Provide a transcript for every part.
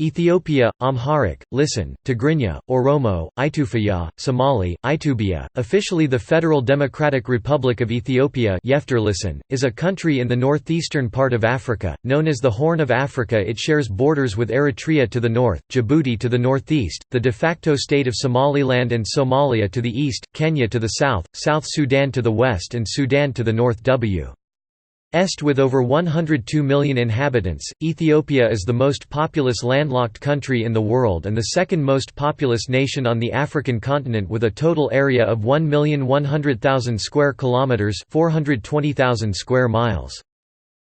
Ethiopia, Amharic, listen, Tigrinya, Oromo, Itufaya, Somali, Itubia, officially the Federal Democratic Republic of Ethiopia listen, is a country in the northeastern part of Africa, known as the Horn of Africa. It shares borders with Eritrea to the north, Djibouti to the northeast, the de facto state of Somaliland and Somalia to the east, Kenya to the south, South Sudan to the west and Sudan to the north. With over 102 million inhabitants, Ethiopia is the most populous landlocked country in the world and the second most populous nation on the African continent, with a total area of 1,100,000 square kilometers, 420,000 square miles.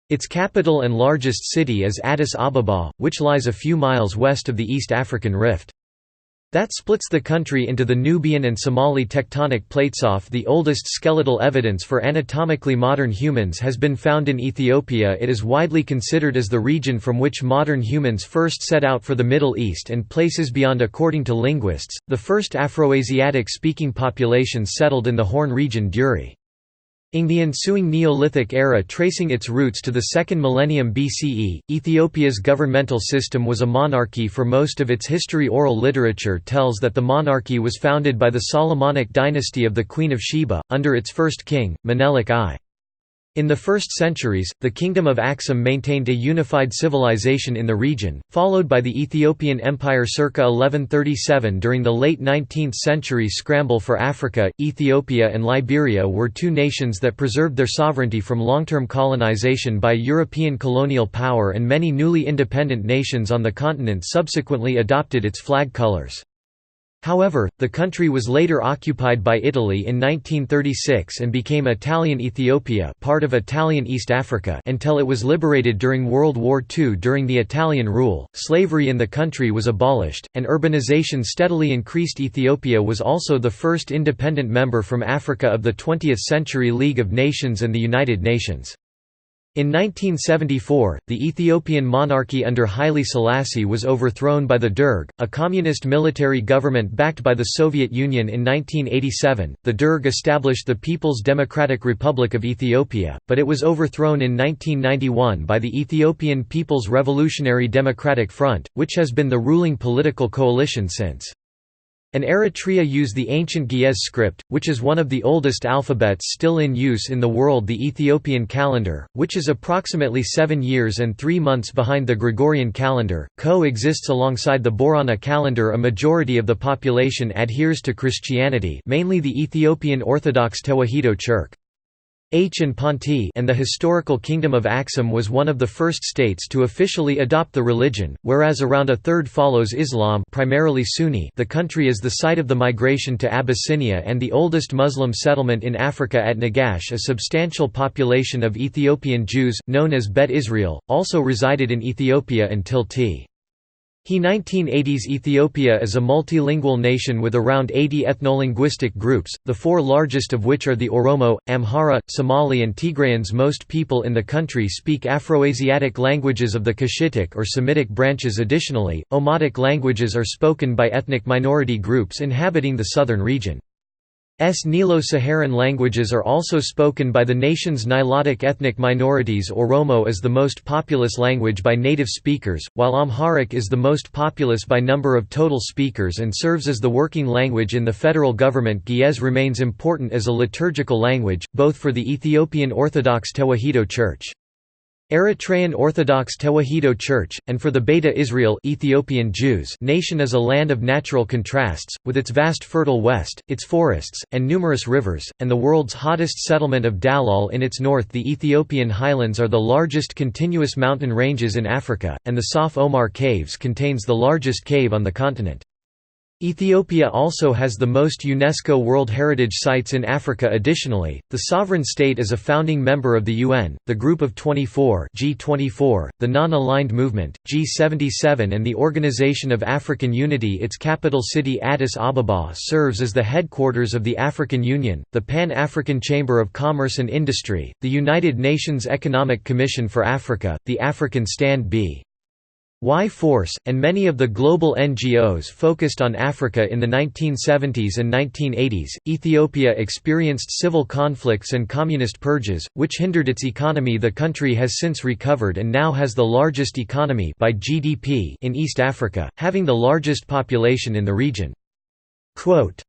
Its capital and largest city is Addis Ababa, which lies a few miles west of the East African Rift. That splits the country into the Nubian and Somali tectonic plates. The oldest skeletal evidence for anatomically modern humans has been found in Ethiopia. It is widely considered as the region from which modern humans first set out for the Middle East and places beyond. According to linguists, the first Afroasiatic speaking populations settled in the Horn region during the ensuing Neolithic era, tracing its roots to the 2nd millennium BCE. Ethiopia's governmental system was a monarchy for most of its history. Oral literature tells that the monarchy was founded by the Solomonic dynasty of the Queen of Sheba, under its first king, Menelik I. In the first centuries, the Kingdom of Aksum maintained a unified civilization in the region, followed by the Ethiopian Empire circa 1137. During the late 19th century scramble for Africa, Ethiopia and Liberia were two nations that preserved their sovereignty from long-term colonization by European colonial power, and many newly independent nations on the continent subsequently adopted its flag colors. However, the country was later occupied by Italy in 1936 and became Italian Ethiopia, part of Italian East Africa, until it was liberated during World War II. During the Italian rule, slavery in the country was abolished, and urbanization steadily increased. Ethiopia was also the first independent member from Africa of the 20th Century League of Nations and the United Nations. In 1974, the Ethiopian monarchy under Haile Selassie was overthrown by the Derg, a communist military government backed by the Soviet Union. In 1987, the Derg established the People's Democratic Republic of Ethiopia, but it was overthrown in 1991 by the Ethiopian People's Revolutionary Democratic Front, which has been the ruling political coalition since. Eritrea used the ancient Ge'ez script, which is one of the oldest alphabets still in use in the world. The Ethiopian calendar, which is approximately 7 years and 3 months behind the Gregorian calendar, co-exists alongside the Borana calendar. A majority of the population adheres to Christianity, mainly the Ethiopian Orthodox Tewahedo Church. And the historical Kingdom of Aksum was one of the first states to officially adopt the religion, whereas around a third follows Islam, primarily Sunni. The country is the site of the migration to Abyssinia and the oldest Muslim settlement in Africa at Nagash. A substantial population of Ethiopian Jews, known as Bet Israel, also resided in Ethiopia until t. 1980s. Ethiopia is a multilingual nation with around 80 ethnolinguistic groups, the four largest of which are the Oromo, Amhara, Somali and Tigrayans. Most people in the country speak Afroasiatic languages of the Cushitic or Semitic branches. Additionally, Omotic languages are spoken by ethnic minority groups inhabiting the southern region. Nilo-Saharan languages are also spoken by the nation's Nilotic ethnic minorities. Oromo is the most populous language by native speakers, while Amharic is the most populous by number of total speakers and serves as the working language in the federal government. Ge'ez remains important as a liturgical language, both for the Ethiopian Orthodox Tewahedo Church, Eritrean Orthodox Tewahedo Church, and for the Beta Israel Ethiopian Jews. Nation is a land of natural contrasts, with its vast fertile west, its forests, and numerous rivers, and the world's hottest settlement of Dalal in its north. The Ethiopian highlands are the largest continuous mountain ranges in Africa, and the Saf Omar Caves contains the largest cave on the continent. Ethiopia also has the most UNESCO World Heritage Sites in Africa. Additionally, the sovereign state is a founding member of the UN, the Group of 24 (G24), the Non-Aligned Movement (G77), and the Organization of African Unity. Its capital city Addis Ababa serves as the headquarters of the African Union, the Pan-African Chamber of Commerce and Industry, the United Nations Economic Commission for Africa, the African Stand B. Y-Force, and many of the global NGOs focused on Africa in the 1970s and 1980s. Ethiopia experienced civil conflicts and communist purges, which hindered its economy. The country has since recovered and now has the largest economy by GDP in East Africa, having the largest population in the region. Quote,